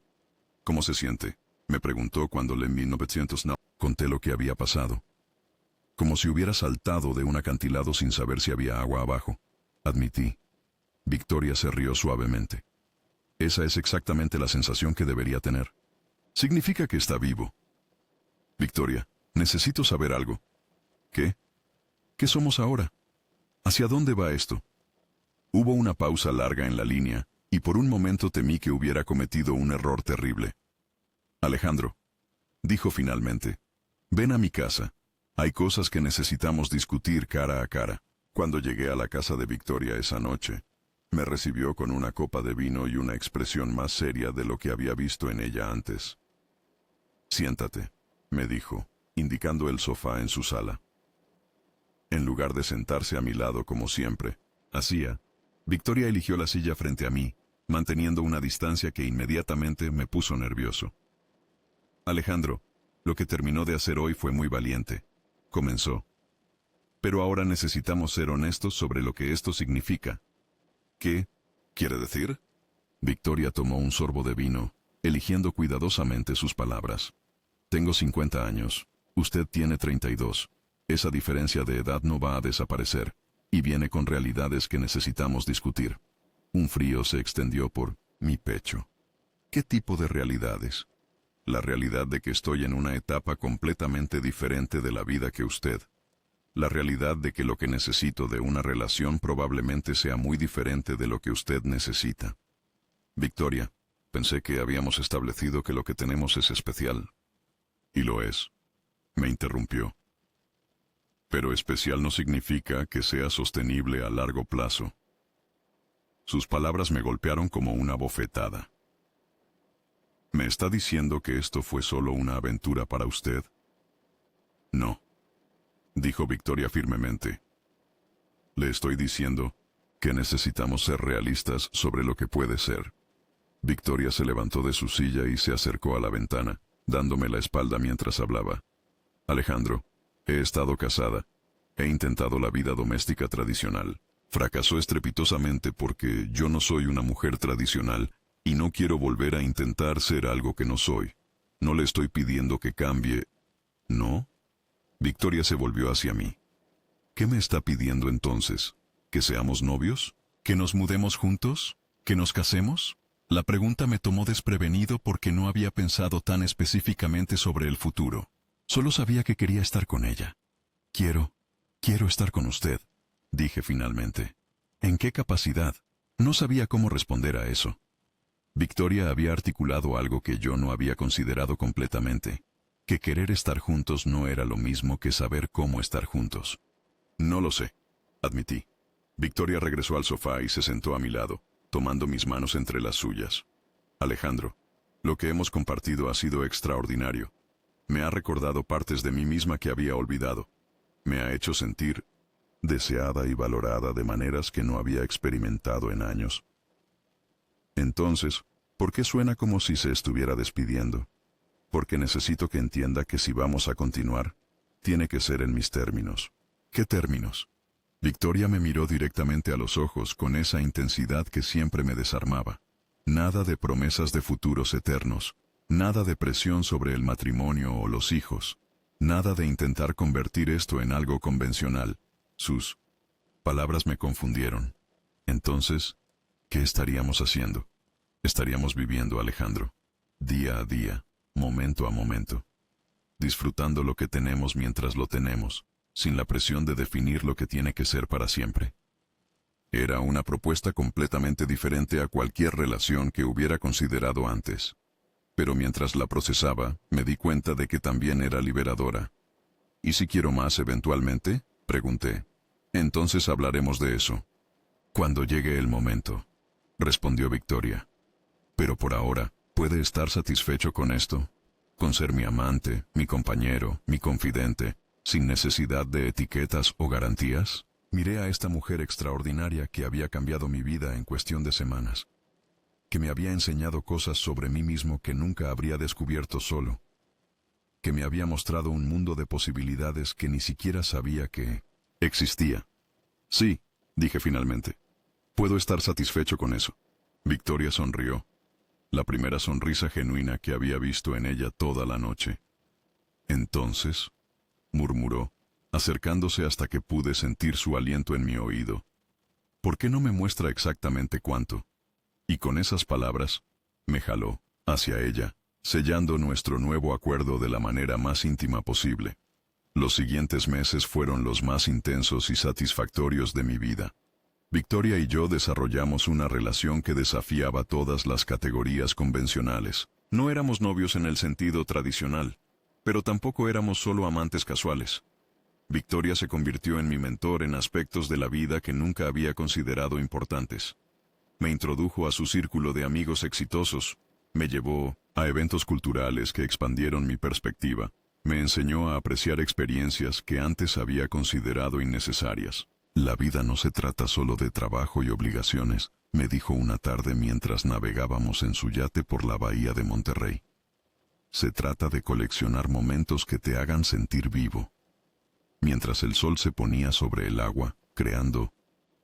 ¿Cómo se siente?, me preguntó cuando en 1909 conté lo que había pasado. Como si hubiera saltado de un acantilado sin saber si había agua abajo. Admití. Victoria se rió suavemente. Esa es exactamente la sensación que debería tener. Significa que está vivo. Victoria, necesito saber algo. ¿Qué? ¿Qué somos ahora? ¿Hacia dónde va esto? Hubo una pausa larga en la línea, y por un momento temí que hubiera cometido un error terrible. Alejandro, dijo finalmente, ven a mi casa. Hay cosas que necesitamos discutir cara a cara. Cuando llegué a la casa de Victoria esa noche, me recibió con una copa de vino y una expresión más seria de lo que había visto en ella antes. Siéntate, me dijo, indicando el sofá en su sala. En lugar de sentarse a mi lado como siempre hacía, Victoria eligió la silla frente a mí, manteniendo una distancia que inmediatamente me puso nervioso. Alejandro, lo que terminó de hacer hoy fue muy valiente, comenzó. Pero ahora necesitamos ser honestos sobre lo que esto significa. ¿Qué quiere decir? Victoria tomó un sorbo de vino, eligiendo cuidadosamente sus palabras. Tengo 50 años, usted tiene 32. Esa diferencia de edad no va a desaparecer, y viene con realidades que necesitamos discutir. Un frío se extendió por mi pecho. ¿Qué tipo de realidades? La realidad de que estoy en una etapa completamente diferente de la vida que usted. La realidad de que lo que necesito de una relación probablemente sea muy diferente de lo que usted necesita. Victoria, pensé que habíamos establecido que lo que tenemos es especial. Y lo es. Me interrumpió. Pero especial no significa que sea sostenible a largo plazo. Sus palabras me golpearon como una bofetada. ¿Me está diciendo que esto fue solo una aventura para usted? No, dijo Victoria firmemente. Le estoy diciendo que necesitamos ser realistas sobre lo que puede ser. Victoria se levantó de su silla y se acercó a la ventana, dándome la espalda mientras hablaba. Alejandro, he estado casada. He intentado la vida doméstica tradicional. Fracasó estrepitosamente porque yo no soy una mujer tradicional y no quiero volver a intentar ser algo que no soy. No le estoy pidiendo que cambie. ¿No? Victoria se volvió hacia mí. ¿Qué me está pidiendo entonces? ¿Que seamos novios? ¿Que nos mudemos juntos? ¿Que nos casemos? La pregunta me tomó desprevenido porque no había pensado tan específicamente sobre el futuro. Solo sabía que quería estar con ella. Quiero estar con usted, dije finalmente. ¿En qué capacidad? No sabía cómo responder a eso. Victoria había articulado algo que yo no había considerado completamente, que querer estar juntos no era lo mismo que saber cómo estar juntos. No lo sé, admití. Victoria regresó al sofá y se sentó a mi lado, tomando mis manos entre las suyas. Alejandro, lo que hemos compartido ha sido extraordinario. Me ha recordado partes de mí misma que había olvidado. Me ha hecho sentir deseada y valorada de maneras que no había experimentado en años. Entonces, ¿por qué suena como si se estuviera despidiendo? Porque necesito que entienda que si vamos a continuar, tiene que ser en mis términos. ¿Qué términos? Victoria me miró directamente a los ojos con esa intensidad que siempre me desarmaba. Nada de promesas de futuros eternos, nada de presión sobre el matrimonio o los hijos, nada de intentar convertir esto en algo convencional. Sus palabras me confundieron. Entonces, ¿qué estaríamos haciendo? Estaríamos viviendo, Alejandro, día a día, momento a momento, disfrutando lo que tenemos mientras lo tenemos, sin la presión de definir lo que tiene que ser para siempre. Era una propuesta completamente diferente a cualquier relación que hubiera considerado antes. Pero mientras la procesaba, me di cuenta de que también era liberadora. ¿Y si quiero más eventualmente?, pregunté. Entonces hablaremos de eso. Cuando llegue el momento, respondió Victoria. Pero por ahora, ¿Puede estar satisfecho con esto? Con ser mi amante, mi compañero, mi confidente, sin necesidad de etiquetas o garantías. Miré a esta mujer extraordinaria que había cambiado mi vida en cuestión de semanas, que me había enseñado cosas sobre mí mismo que nunca habría descubierto solo, que me había mostrado un mundo de posibilidades que ni siquiera sabía que existía. Sí, dije finalmente. Puedo estar satisfecho con eso. Victoria sonrió, la primera sonrisa genuina que había visto en ella toda la noche. Entonces, murmuró, acercándose hasta que pude sentir su aliento en mi oído. ¿Por qué no me muestra exactamente cuánto? Y con esas palabras, me jaló hacia ella, sellando nuestro nuevo acuerdo de la manera más íntima posible. Los siguientes meses fueron los más intensos y satisfactorios de mi vida. Victoria y yo desarrollamos una relación que desafiaba todas las categorías convencionales. No éramos novios en el sentido tradicional, pero tampoco éramos solo amantes casuales. Victoria se convirtió en mi mentor en aspectos de la vida que nunca había considerado importantes. Me introdujo a su círculo de amigos exitosos, me llevó a eventos culturales que expandieron mi perspectiva, me enseñó a apreciar experiencias que antes había considerado innecesarias. La vida no se trata solo de trabajo y obligaciones, me dijo una tarde mientras navegábamos en su yate por la bahía de Monterrey. Se trata de coleccionar momentos que te hagan sentir vivo. Mientras el sol se ponía sobre el agua, creando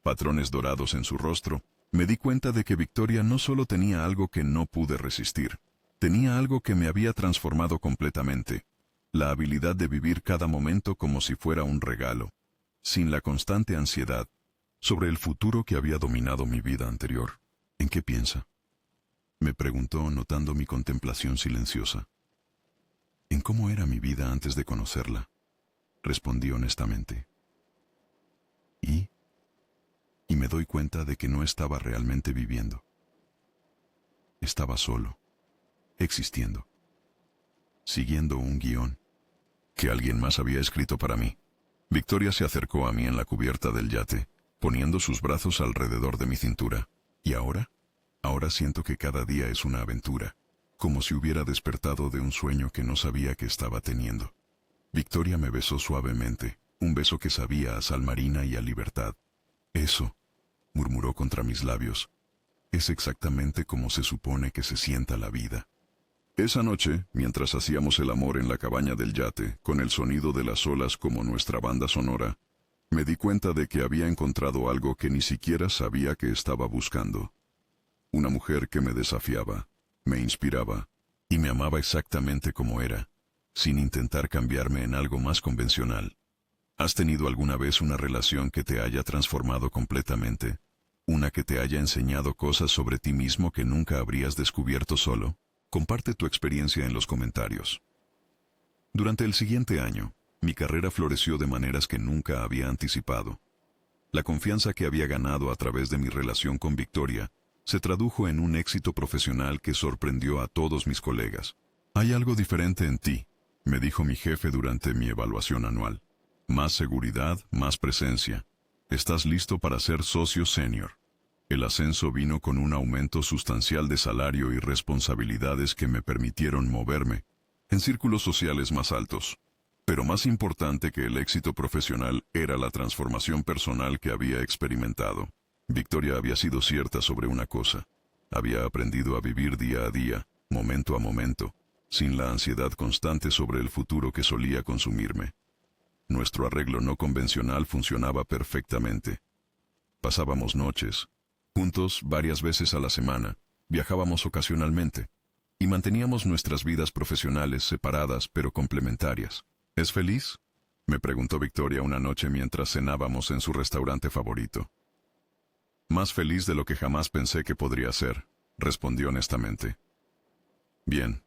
patrones dorados en su rostro, me di cuenta de que Victoria no solo tenía algo que no pude resistir, tenía algo que me había transformado completamente, la habilidad de vivir cada momento como si fuera un regalo, sin la constante ansiedad sobre el futuro que había dominado mi vida anterior. ¿En qué piensa?, me preguntó, notando mi contemplación silenciosa. En cómo era mi vida antes de conocerla, respondí honestamente. Y me doy cuenta de que no estaba realmente viviendo. Estaba solo, existiendo, siguiendo un guión que alguien más había escrito para mí. Victoria se acercó a mí en la cubierta del yate, poniendo sus brazos alrededor de mi cintura. ¿Y ahora? Ahora siento que cada día es una aventura, como si hubiera despertado de un sueño que no sabía que estaba teniendo. Victoria me besó suavemente, un beso que sabía a sal marina y a libertad. Eso, murmuró contra mis labios, es exactamente como se supone que se sienta la vida. Esa noche, mientras hacíamos el amor en la cabaña del yate, con el sonido de las olas como nuestra banda sonora, me di cuenta de que había encontrado algo que ni siquiera sabía que estaba buscando. Una mujer que me desafiaba, me inspiraba, y me amaba exactamente como era, sin intentar cambiarme en algo más convencional. ¿Has tenido alguna vez una relación que te haya transformado completamente? ¿Una que te haya enseñado cosas sobre ti mismo que nunca habrías descubierto solo? Comparte tu experiencia en los comentarios. Durante el siguiente año, mi carrera floreció de maneras que nunca había anticipado. La confianza que había ganado a través de mi relación con Victoria se tradujo en un éxito profesional que sorprendió a todos mis colegas. Hay algo diferente en ti, me dijo mi jefe durante mi evaluación anual. Más seguridad, más presencia. Estás listo para ser socio senior. El ascenso vino con un aumento sustancial de salario y responsabilidades que me permitieron moverme en círculos sociales más altos. Pero más importante que el éxito profesional era la transformación personal que había experimentado. Victoria había sido cierta sobre una cosa. Había aprendido a vivir día a día, momento a momento, sin la ansiedad constante sobre el futuro que solía consumirme. Nuestro arreglo no convencional funcionaba perfectamente. Pasábamos noches juntos varias veces a la semana, viajábamos ocasionalmente, y manteníamos nuestras vidas profesionales separadas pero complementarias. ¿Es feliz?, me preguntó Victoria una noche mientras cenábamos en su restaurante favorito. Más feliz de lo que jamás pensé que podría ser, respondí honestamente. Bien,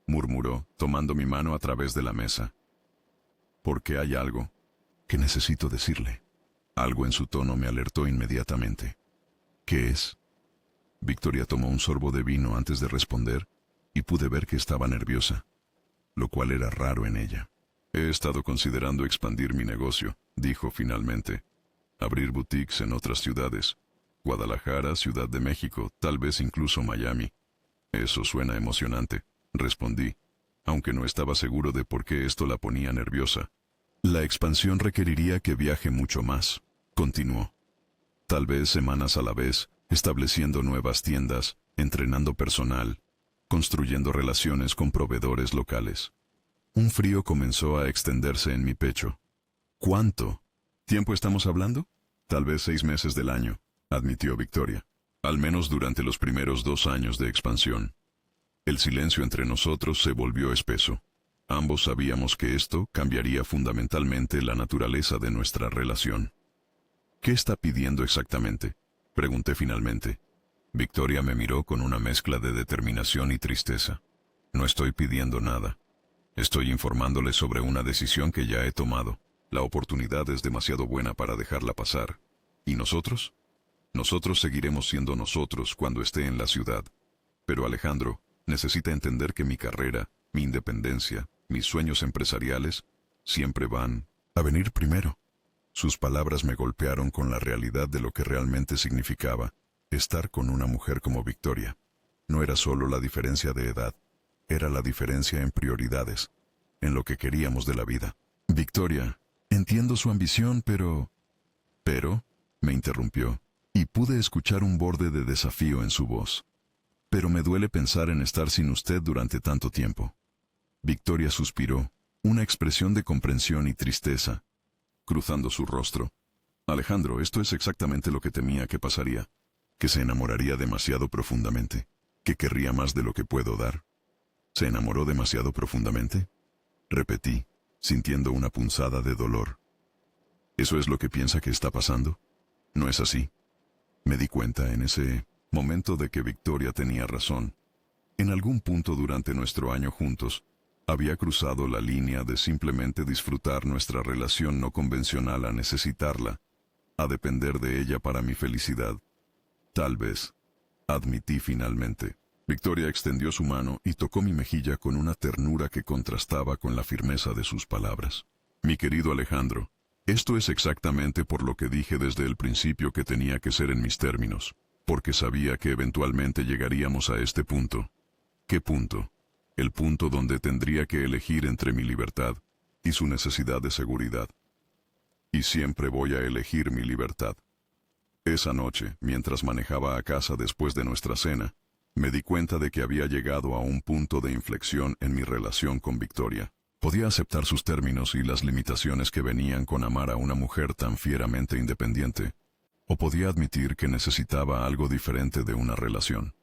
murmuró, tomando mi mano a través de la mesa. Porque hay algo que necesito decirle. Algo en su tono me alertó inmediatamente. ¿Qué es? Victoria tomó un sorbo de vino antes de responder, y pude ver que estaba nerviosa, lo cual era raro en ella. He estado considerando expandir mi negocio, dijo finalmente. Abrir boutiques en otras ciudades. Guadalajara, Ciudad de México, tal vez incluso Miami. Eso suena emocionante, respondí, aunque no estaba seguro de por qué esto la ponía nerviosa. La expansión requeriría que viaje mucho más, continuó. Tal vez semanas a la vez, estableciendo nuevas tiendas, entrenando personal, construyendo relaciones con proveedores locales. Un frío comenzó a extenderse en mi pecho. ¿Cuánto tiempo estamos hablando? Tal vez 6 meses del año, admitió Victoria. Al menos durante los primeros 2 años de expansión. El silencio entre nosotros se volvió espeso. Ambos sabíamos que esto cambiaría fundamentalmente la naturaleza de nuestra relación. ¿Qué está pidiendo exactamente?, pregunté finalmente. Victoria me miró con una mezcla de determinación y tristeza. No estoy pidiendo nada. Estoy informándole sobre una decisión que ya he tomado. La oportunidad es demasiado buena para dejarla pasar. ¿Y nosotros? Nosotros seguiremos siendo nosotros cuando esté en la ciudad. Pero Alejandro necesita entender que mi carrera, mi independencia, mis sueños empresariales, siempre van a venir primero. Sus palabras me golpearon con la realidad de lo que realmente significaba estar con una mujer como Victoria. No era solo la diferencia de edad, era la diferencia en prioridades, en lo que queríamos de la vida. Victoria, entiendo su ambición, pero, me interrumpió, y pude escuchar un borde de desafío en su voz. Pero me duele pensar en estar sin usted durante tanto tiempo. Victoria suspiró, una expresión de comprensión y tristeza, cruzando su rostro. Alejandro, esto es exactamente lo que temía que pasaría. Que se enamoraría demasiado profundamente. Que querría más de lo que puedo dar. ¿Se enamoró demasiado profundamente?, repetí, sintiendo una punzada de dolor. ¿Eso es lo que piensa que está pasando? No es así. Me di cuenta en ese momento de que Victoria tenía razón. En algún punto durante nuestro año juntos, había cruzado la línea de simplemente disfrutar nuestra relación no convencional a necesitarla, a depender de ella para mi felicidad. Tal vez, admití finalmente. Victoria extendió su mano y tocó mi mejilla con una ternura que contrastaba con la firmeza de sus palabras. Mi querido Alejandro, esto es exactamente por lo que dije desde el principio que tenía que ser en mis términos, porque sabía que eventualmente llegaríamos a este punto. ¿Qué punto? El punto donde tendría que elegir entre mi libertad y su necesidad de seguridad. Y siempre voy a elegir mi libertad. Esa noche, mientras manejaba a casa después de nuestra cena, me di cuenta de que había llegado a un punto de inflexión en mi relación con Victoria. Podía aceptar sus términos y las limitaciones que venían con amar a una mujer tan fieramente independiente, o podía admitir que necesitaba algo diferente de una relación.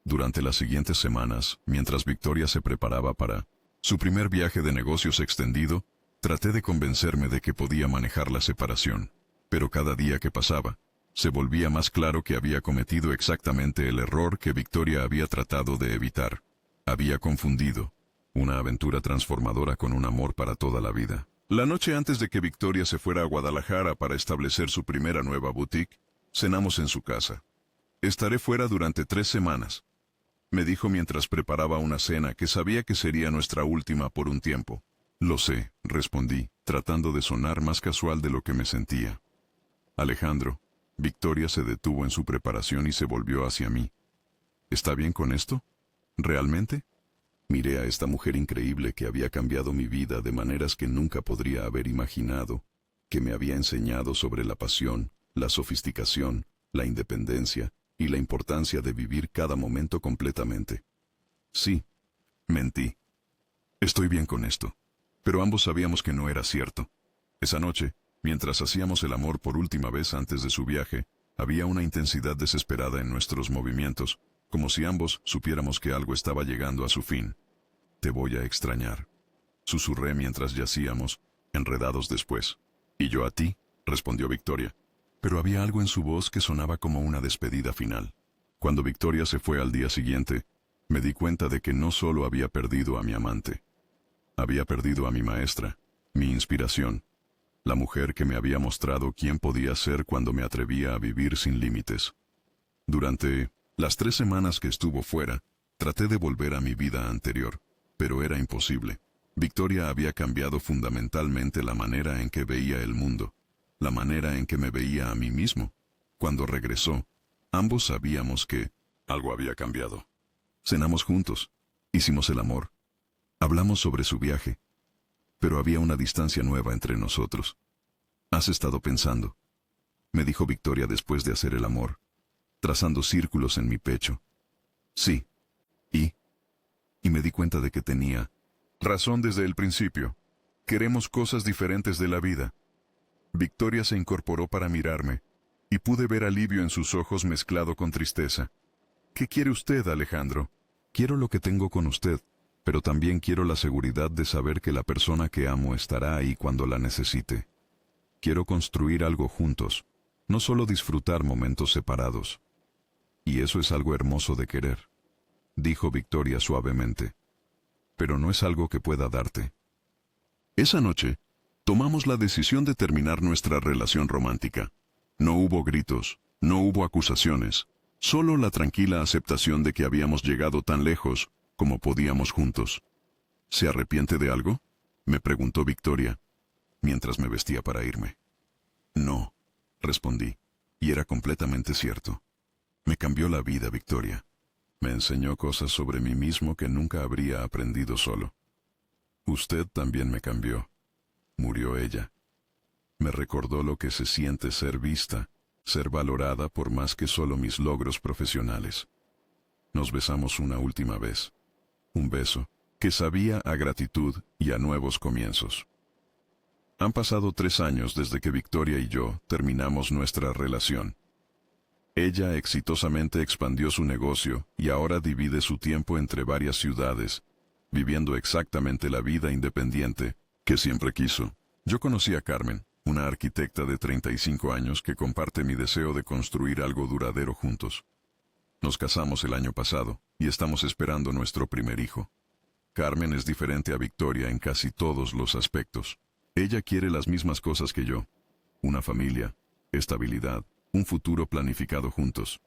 Durante las siguientes semanas, mientras Victoria se preparaba para su primer viaje de negocios extendido, traté de convencerme de que podía manejar la separación, pero cada día que pasaba, se volvía más claro que había cometido exactamente el error que Victoria había tratado de evitar. Había confundido una aventura transformadora con un amor para toda la vida. La noche antes de que Victoria se fuera a Guadalajara para establecer su primera nueva boutique, cenamos en su casa. Estaré fuera durante 3 semanas, me dijo mientras preparaba una cena que sabía que sería nuestra última por un tiempo. Lo sé, respondí, tratando de sonar más casual de lo que me sentía. Alejandro, Victoria se detuvo en su preparación y se volvió hacia mí. ¿Está bien con esto? ¿Realmente? Miré a esta mujer increíble que había cambiado mi vida de maneras que nunca podría haber imaginado, que me había enseñado sobre la pasión, la sofisticación, la independencia y la importancia de vivir cada momento completamente. Sí, mentí. Estoy bien con esto. Pero ambos sabíamos que no era cierto. Esa noche, mientras hacíamos el amor por última vez antes de su viaje, había una intensidad desesperada en nuestros movimientos, como si ambos supiéramos que algo estaba llegando a su fin. Te voy a extrañar, susurré mientras yacíamos, enredados después. Y yo a ti, respondió Victoria. Pero había algo en su voz que sonaba como una despedida final. Cuando Victoria se fue al día siguiente, me di cuenta de que no solo había perdido a mi amante. Había perdido a mi maestra, mi inspiración, la mujer que me había mostrado quién podía ser cuando me atrevía a vivir sin límites. Durante las 3 semanas que estuvo fuera, traté de volver a mi vida anterior, pero era imposible. Victoria había cambiado fundamentalmente la manera en que veía el mundo, la manera en que me veía a mí mismo. Cuando regresó, ambos sabíamos que algo había cambiado. Cenamos juntos. Hicimos el amor. Hablamos sobre su viaje. Pero había una distancia nueva entre nosotros. ¿Has estado pensando?, me dijo Victoria después de hacer el amor, trazando círculos en mi pecho. Sí. Y me di cuenta de que tenía razón desde el principio. Queremos cosas diferentes de la vida. Victoria se incorporó para mirarme, y pude ver alivio en sus ojos mezclado con tristeza. ¿Qué quiere usted, Alejandro? Quiero lo que tengo con usted, pero también quiero la seguridad de saber que la persona que amo estará ahí cuando la necesite. Quiero construir algo juntos, no solo disfrutar momentos separados. Y eso es algo hermoso de querer, dijo Victoria suavemente. Pero no es algo que pueda darte. Esa noche, tomamos la decisión de terminar nuestra relación romántica. No hubo gritos, no hubo acusaciones, solo la tranquila aceptación de que habíamos llegado tan lejos como podíamos juntos. ¿Se arrepiente de algo?, me preguntó Victoria, mientras me vestía para irme. No, respondí, y era completamente cierto. Me cambió la vida, Victoria. Me enseñó cosas sobre mí mismo que nunca habría aprendido solo. Usted también me cambió. Murió ella. Me recordó lo que se siente ser vista, ser valorada por más que solo mis logros profesionales. Nos besamos una última vez. Un beso que sabía a gratitud y a nuevos comienzos. Han pasado 3 años desde que Victoria y yo terminamos nuestra relación. Ella exitosamente expandió su negocio y ahora divide su tiempo entre varias ciudades, viviendo exactamente la vida independiente que siempre quiso. Yo conocí a Carmen, una arquitecta de 35 años que comparte mi deseo de construir algo duradero juntos. Nos casamos el año pasado y estamos esperando nuestro primer hijo. Carmen es diferente a Victoria en casi todos los aspectos. Ella quiere las mismas cosas que yo: una familia, estabilidad, un futuro planificado juntos.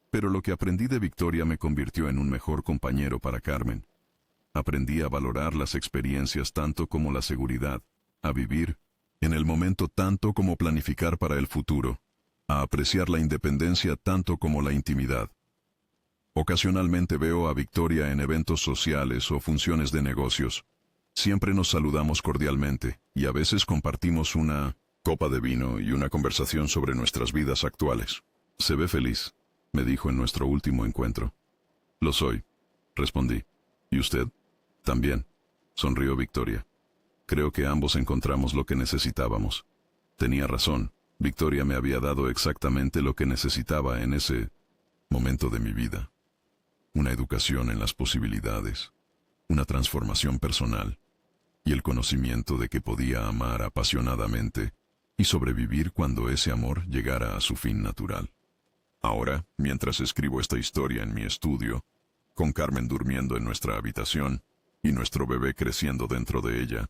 Pero lo que aprendí de Victoria me convirtió en un mejor compañero para Carmen. Aprendí a valorar las experiencias tanto como la seguridad, a vivir en el momento tanto como planificar para el futuro, a apreciar la independencia tanto como la intimidad. Ocasionalmente veo a Victoria en eventos sociales o funciones de negocios. Siempre nos saludamos cordialmente y a veces compartimos una copa de vino y una conversación sobre nuestras vidas actuales. Se ve feliz, me dijo en nuestro último encuentro. Lo soy, respondí. ¿Y usted? También, sonrió Victoria. Creo que ambos encontramos lo que necesitábamos. Tenía razón, Victoria me había dado exactamente lo que necesitaba en ese momento de mi vida. Una educación en las posibilidades, una transformación personal y el conocimiento de que podía amar apasionadamente y sobrevivir cuando ese amor llegara a su fin natural. Ahora, mientras escribo esta historia en mi estudio, con Carmen durmiendo en nuestra habitación y nuestro bebé creciendo dentro de ella,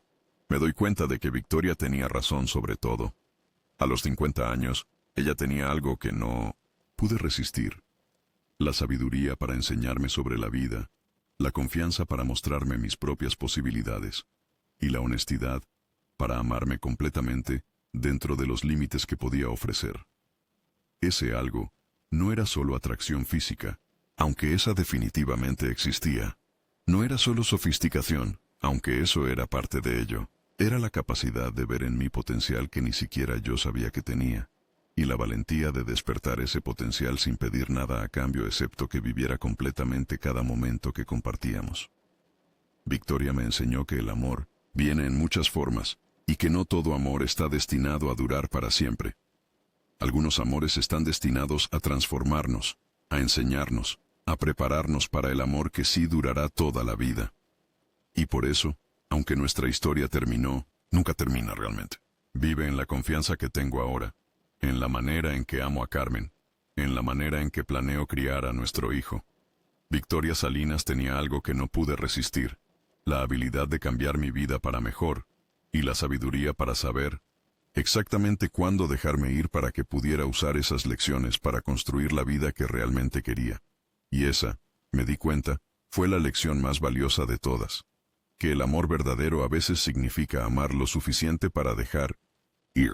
me doy cuenta de que Victoria tenía razón sobre todo. A los 50 años, ella tenía algo que no pude resistir: la sabiduría para enseñarme sobre la vida, la confianza para mostrarme mis propias posibilidades, y la honestidad para amarme completamente dentro de los límites que podía ofrecer. Ese algo no era solo atracción física, aunque esa definitivamente existía. No era solo sofisticación, aunque eso era parte de ello. Era la capacidad de ver en mí potencial que ni siquiera yo sabía que tenía, y la valentía de despertar ese potencial sin pedir nada a cambio excepto que viviera completamente cada momento que compartíamos. Victoria me enseñó que el amor viene en muchas formas, y que no todo amor está destinado a durar para siempre. Algunos amores están destinados a transformarnos, a enseñarnos, a prepararnos para el amor que sí durará toda la vida. Y por eso, aunque nuestra historia terminó, nunca termina realmente. Vive en la confianza que tengo ahora, en la manera en que amo a Carmen, en la manera en que planeo criar a nuestro hijo. Victoria Salinas tenía algo que no pude resistir: la habilidad de cambiar mi vida para mejor, y la sabiduría para saber exactamente cuándo dejarme ir para que pudiera usar esas lecciones para construir la vida que realmente quería. Y esa, me di cuenta, fue la lección más valiosa de todas: que el amor verdadero a veces significa amar lo suficiente para dejar ir.